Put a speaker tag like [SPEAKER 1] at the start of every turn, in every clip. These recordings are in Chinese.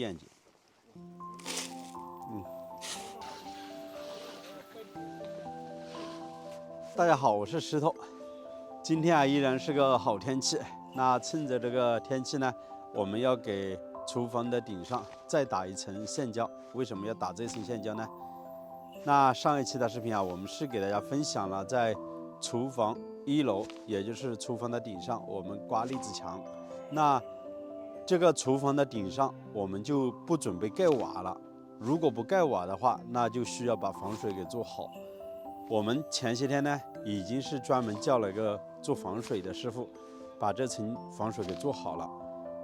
[SPEAKER 1] 眼睛。大家好，我是石头。今天依然是个好天气。那趁着这个天气呢，我们要给厨房的顶上再打一层线胶。为什么要打这层线胶呢？那上一期的视频我们是给大家分享了在厨房1楼，也就是厨房的顶上，我们刮栗子墙。那这个厨房的顶上，我们就不准备盖瓦了。如果不盖瓦的话，那就需要把防水给做好。我们前些天呢，已经是专门叫了一个做防水的师傅，把这层防水给做好了。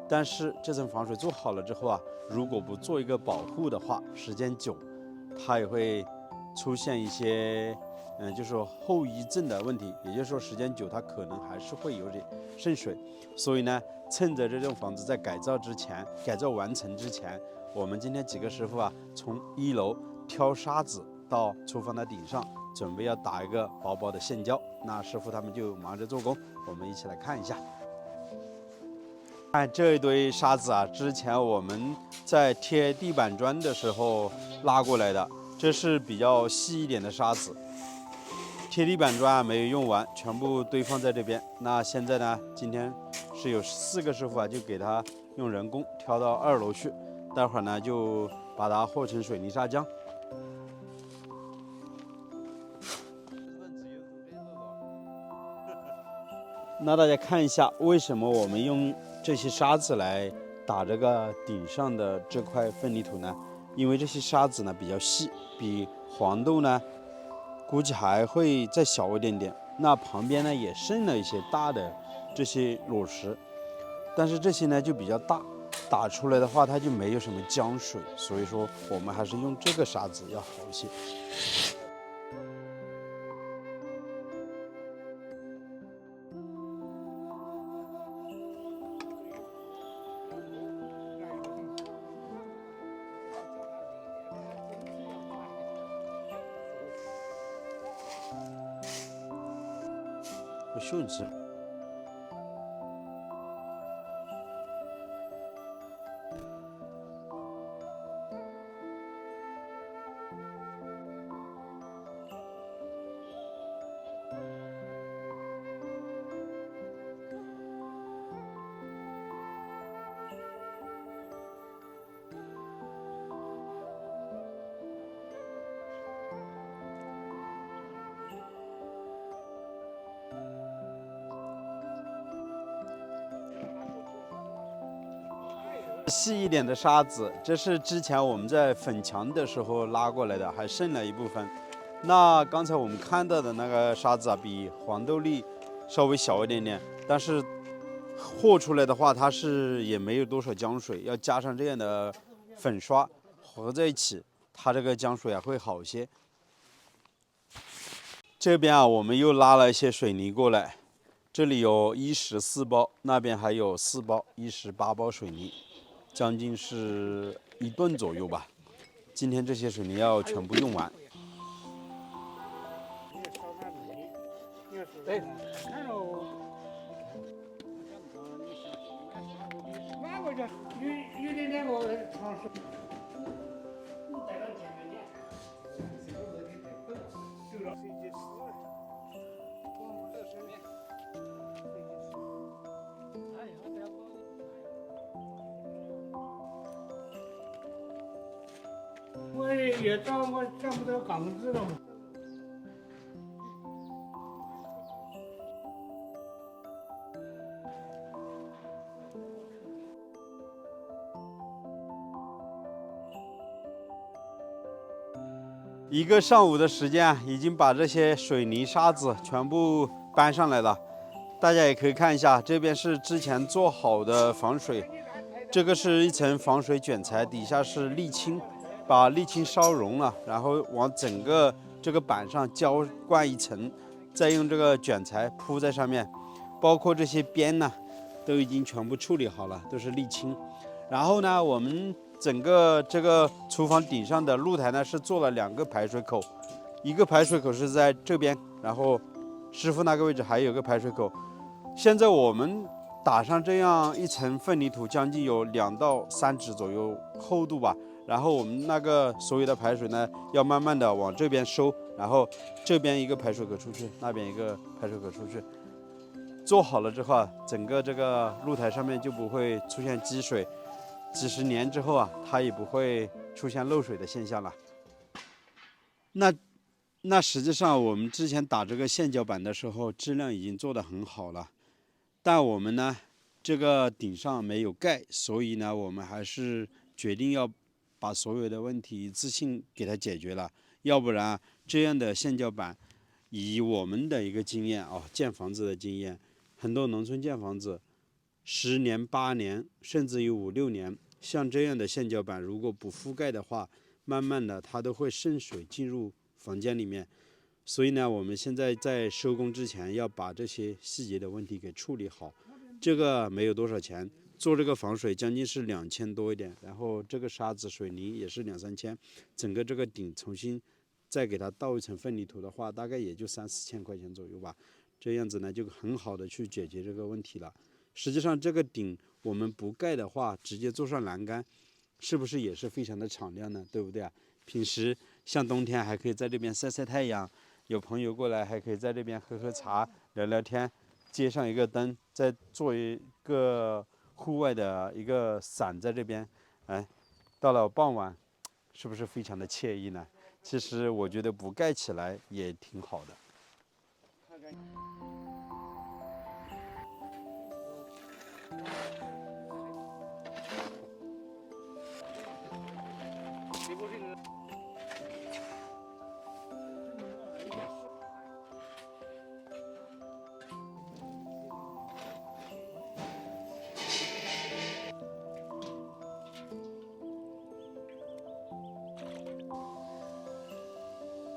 [SPEAKER 1] 但是这层防水做好了之后如果不做一个保护的话，时间久，它也会出现一些就是说后遗症的问题。也就是说，时间久，它可能还是会有点渗水。所以呢，趁着这栋房子在改造完成之前，我们今天几个师傅从1楼挑沙子到厨房的顶上，准备要打一个薄薄的线胶。那师傅他们就忙着做工，我们一起来看一下。看这一堆沙子之前我们在贴地板砖的时候拉过来的，这是比较细一点的沙子。贴地板砖没有用完，全部堆放在这边。那现在呢，今天是有4个师傅就给他用人工挑到2楼去，待会儿呢就把它和成水泥砂浆。那大家看一下，为什么我们用这些沙子来打这个顶上的这块混凝土呢？因为这些沙子呢比较细，比黄豆呢估计还会再小一点点。那旁边呢也剩了一些大的这些裸石，但是这些呢就比较大，打出来的话它就没有什么浆水，所以说我们还是用这个沙子要好一些。袖子。细一点的沙子，这是之前我们在粉墙的时候拉过来的，还剩了一部分。那刚才我们看到的那个沙子比黄豆粒稍微小一点点，但是和出来的话，它是也没有多少浆水，要加上这样的粉刷合在一起，它这个浆水会好一些。这边我们又拉了一些水泥过来，这里有14包，那边还有4包，18包水泥。将近是1吨左右吧。今天这些水泥要全部用完。
[SPEAKER 2] 我也找不到钢子了嘛。
[SPEAKER 1] 1个上午的时间已经把这些水泥沙子全部搬上来了。大家也可以看一下，这边是之前做好的防水，这个是一层防水卷材，底下是沥青，把沥青烧融了，然后往整个这个板上浇灌一层，再用这个卷材铺在上面，包括这些边呢，都已经全部处理好了，都是沥青。然后呢，我们整个这个厨房顶上的露台呢，是做了2个排水口，一个排水口是在这边，然后师傅那个位置还有个排水口。现在我们打上这样一层粪泥土，将近有2到3指左右厚度吧。然后我们那个所有的排水呢，要慢慢的往这边收，然后这边一个排水口出去，那边一个排水口出去。做好了之后啊，整个这个露台上面就不会出现积水，几十年之后啊，它也不会出现漏水的现象了。那实际上我们之前打这个橡胶板的时候，质量已经做得很好了，但我们呢，这个顶上没有盖，所以呢，我们还是决定要把所有的问题一次性给它解决了，要不然这样的橡胶板，以我们的一个经验啊，建房子的经验，很多农村建房子10年、8年，甚至于5、6年，像这样的橡胶板如果不覆盖的话，慢慢的它都会渗水进入房间里面。所以呢，我们现在在收工之前要把这些细节的问题给处理好。这个没有多少钱，做这个防水将近是2000多一点，然后这个沙子水泥也是2、3千，整个这个顶重新再给它倒一层粪泥土的话，大概也就3、4千块钱左右吧。这样子呢，就很好的去解决这个问题了。实际上这个顶我们不盖的话，直接做上栏杆，是不是也是非常的敞亮呢？对不对啊？平时像冬天还可以在这边晒晒太阳，有朋友过来还可以在这边喝喝茶、聊聊天，接上一个灯，再做一个户外的一个伞在这边，哎，到了傍晚，是不是非常的惬意呢？其实我觉得不盖起来也挺好的。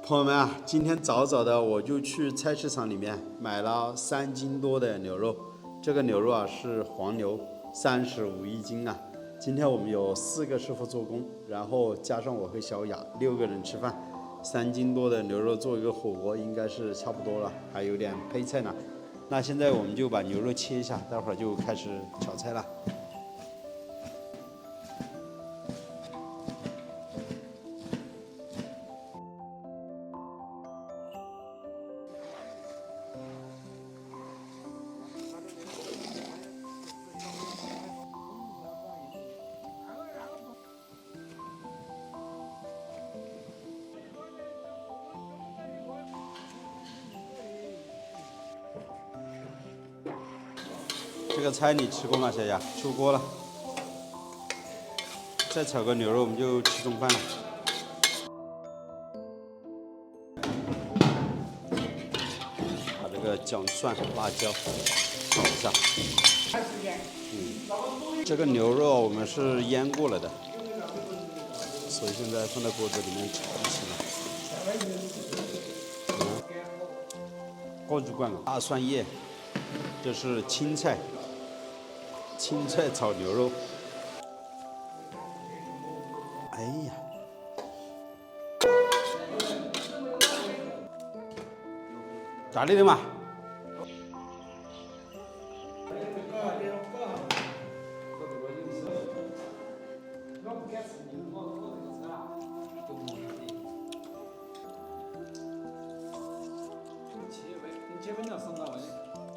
[SPEAKER 1] 朋友们啊，今天早早的我就去菜市场里面买了3斤多的牛肉，这个牛肉啊是黄牛，35一斤啊。今天我们有4个师傅做工，然后加上我和小雅6个人吃饭，3斤多的牛肉做一个火锅应该是差不多了，还有点配菜呢。那现在我们就把牛肉切一下，待会儿就开始炒菜了。这个菜你吃过吗，小雅？出锅了，再炒个牛肉，我们就吃中饭了。把这个姜蒜、辣椒炒一下。这个牛肉我们是腌过了的，所以现在放在锅子里面炒一起了。锅子关了，大蒜叶，这是青菜。青菜炒牛肉，哎呀，咋的嘛？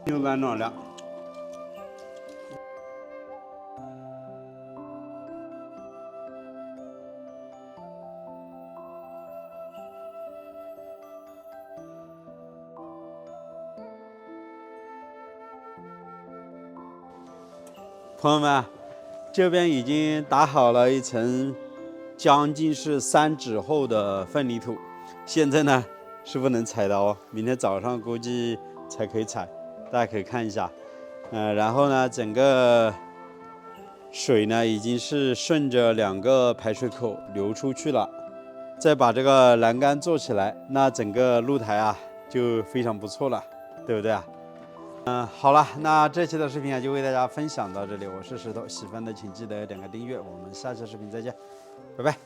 [SPEAKER 1] 牛腩暖了。朋友们，这边已经打好了一层将近是3指厚的粪泥土，现在呢师傅能踩到哦，明天早上估计才可以踩，大家可以看一下。然后呢，整个水呢已经是顺着2个排水口流出去了，再把这个栏杆做起来，那整个露台啊就非常不错了，对不对啊？好了，那这期的视频啊就为大家分享到这里，我是石头，喜欢的请记得点个订阅，我们下期视频再见，拜拜。